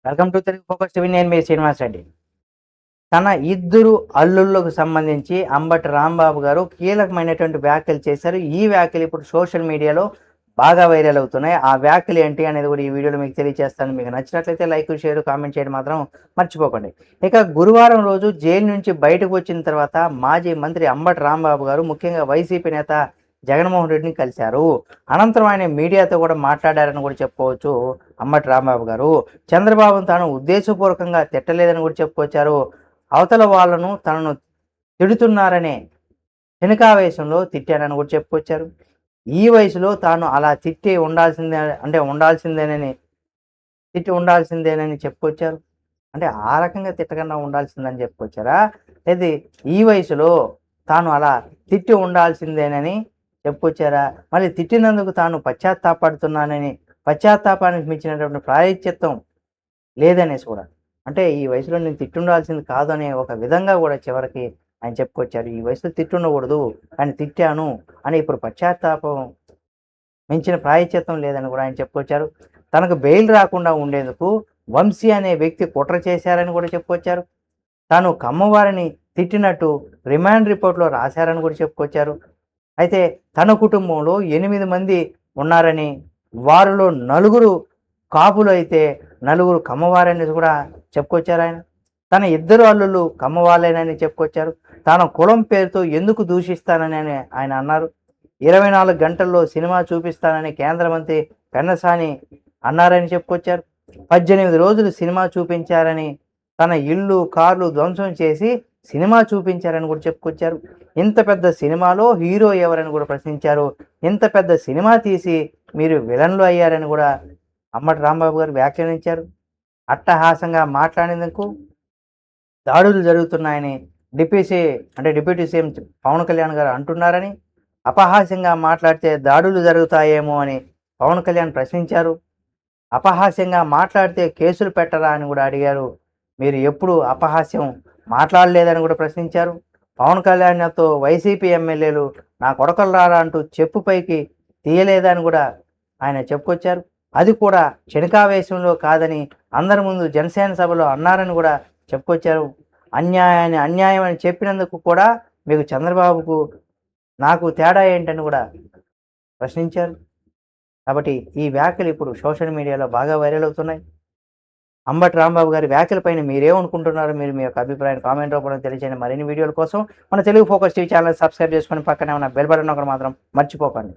Welcome to Telugu focus TV. నేను మీ శ్రీనివాస్ రెడ్డి. తన ఇద్దరు అల్లుళ్ళకు సంబంధించి అంబటి రాంబాబు గారు కీలకమైనటువంటి వ్యాఖ్యలు చేశారు. ఈ వ్యాఖ్యలు ఇప్పుడు సోషల్ మీడియాలో బాగా వైరల్ అవుతున్నాయి. ఆ వ్యాఖ్యలు ఏంటి అనేది కూడా ఈ వీడియోలో మీకు తెలియజేస్తాను. మీకు నచ్చినట్లయితే లైక్, షేర్, కామెంట్ చేయడం మాత్రం మర్చిపోకండి. ఇక గురువారం రోజు జైలు నుంచి బయటకు వచ్చిన తర్వాత మాజీ మంత్రి అంబటి రాంబాబు గారు ముఖ్యంగా వైసీపీ నేత జగన్మోహన్ రెడ్డిని కలిశారు. అనంతరం ఆయన మీడియాతో కూడా మాట్లాడారని కూడా చెప్పుకోవచ్చు. అంబటి రాంబాబు గారు చంద్రబాబును తాను ఉద్దేశపూర్వకంగా తిట్టలేదని కూడా చెప్పుకొచ్చారు. అవతల వాళ్ళను తనను తిడుతున్నారనే క్షణికావేశంలో తిట్టానని కూడా చెప్పుకొచ్చారు. ఈ వయసులో తాను అలా తిట్టి ఉండాల్సిందే, అంటే ఉండాల్సిందేనని చెప్పుకొచ్చారు. అంటే ఆ రకంగా తిట్టకుండా ఉండాల్సిందని చెప్పుకొచ్చారా? లేదు, ఈ వయసులో తాను అలా తిట్టి ఉండాల్సిందేనని చెప్పుకొచ్చారా? మళ్ళీ తిట్టినందుకు తాను పశ్చాత్తాపడుతున్నానని, పశ్చాత్తాపానికి మించినటువంటి ప్రాయశ్చిత్తం లేదనేసి కూడా, అంటే ఈ వయసులో నేను తిట్టుండాల్సింది కాదు అనే ఒక విధంగా కూడా చివరికి ఆయన చెప్పుకొచ్చారు. ఈ వయసులో తిట్టుండకూడదు కానీ తిట్టాను అని ఇప్పుడు పశ్చాత్తాపం మించిన ప్రాయశ్చిత్తం లేదని కూడా ఆయన చెప్పుకొచ్చారు. తనకు బెయిల్ రాకుండా ఉండేందుకు వంశీ అనే వ్యక్తి కుట్ర చేశారని కూడా చెప్పుకొచ్చారు. తాను కమ్మవారిని తిట్టినట్టు రిమాండ్ రిపోర్ట్లో రాశారని కూడా చెప్పుకొచ్చారు. అయితే తన కుటుంబంలో 8 మంది ఉన్నారని, వారిలో నలుగురు కాపులు అయితే నలుగురు కమ్మవారని కూడా చెప్పుకొచ్చారు ఆయన. తన ఇద్దరు అల్లుళ్ళు కమ్మవాళ్ళేనని చెప్పుకొచ్చారు. తాను కులం పేరుతో ఎందుకు దూషిస్తానని ఆయన అన్నారు. 24 గంటల్లో సినిమా చూపిస్తానని కేంద్ర మంత్రి పెన్నసాని అన్నారని చెప్పుకొచ్చారు. 18 రోజులు సినిమా చూపించారని, తన ఇల్లు కార్లు ధ్వంసం చేసి సినిమా చూపించారని కూడా చెప్పుకొచ్చారు. ఇంత పెద్ద సినిమాలో హీరో ఎవరని కూడా ప్రశ్నించారు. ఇంత పెద్ద సినిమా తీసి మీరు విలన్లు అయ్యారని కూడా అంబటి రాంబాబు గారు వ్యాఖ్యానించారు. అట్టహాసంగా మాట్లాడేందుకు దాడులు జరుగుతున్నాయని డిప్యూటీ సీఎం పవన్ కళ్యాణ్ గారు అంటున్నారని, అపహాస్యంగా మాట్లాడితే దాడులు జరుగుతాయేమో అని పవన్ కళ్యాణ్ ప్రశ్నించారు. అపహాస్యంగా మాట్లాడితే కేసులు పెట్టరా అని కూడా అడిగారు. మీరు ఎప్పుడు అపహాస్యం మాట్లాడలేదని కూడా ప్రశ్నించారు. పవన్ కళ్యాణ్తో వైసీపీ ఎమ్మెల్యేలు నా కొడకలు రారా అంటూ చెప్పు పైకి తీయలేదని కూడా ఆయన చెప్పుకొచ్చారు. అది కూడా క్షణికావేశంలో కాదని అందరి ముందు జనసేన సభలో అన్నారని కూడా చెప్పుకొచ్చారు. అన్యాయం అని చెప్పినందుకు కూడా మీకు చంద్రబాబుకు నాకు తేడా ఏంటని కూడా ప్రశ్నించారు. కాబట్టి ఈ వ్యాఖ్యలు ఇప్పుడు సోషల్ మీడియాలో బాగా వైరల్ అవుతున్నాయి. అంబటి రాంబాబు గారి వ్యాఖ్యలపైన మీరేమనుకుంటున్నారు? మీరు మీ యొక్క అభిప్రాయాన్ని కామెంట్ రూపంలో తెలియజేయండి. మరిన్ని వీడియోల కోసం మన Telugu focus TV channel subscribe చేసుకొని పక్కనే ఉన్న బెల్ బటన్ ఒకటి మాత్రం మర్చిపోకండి.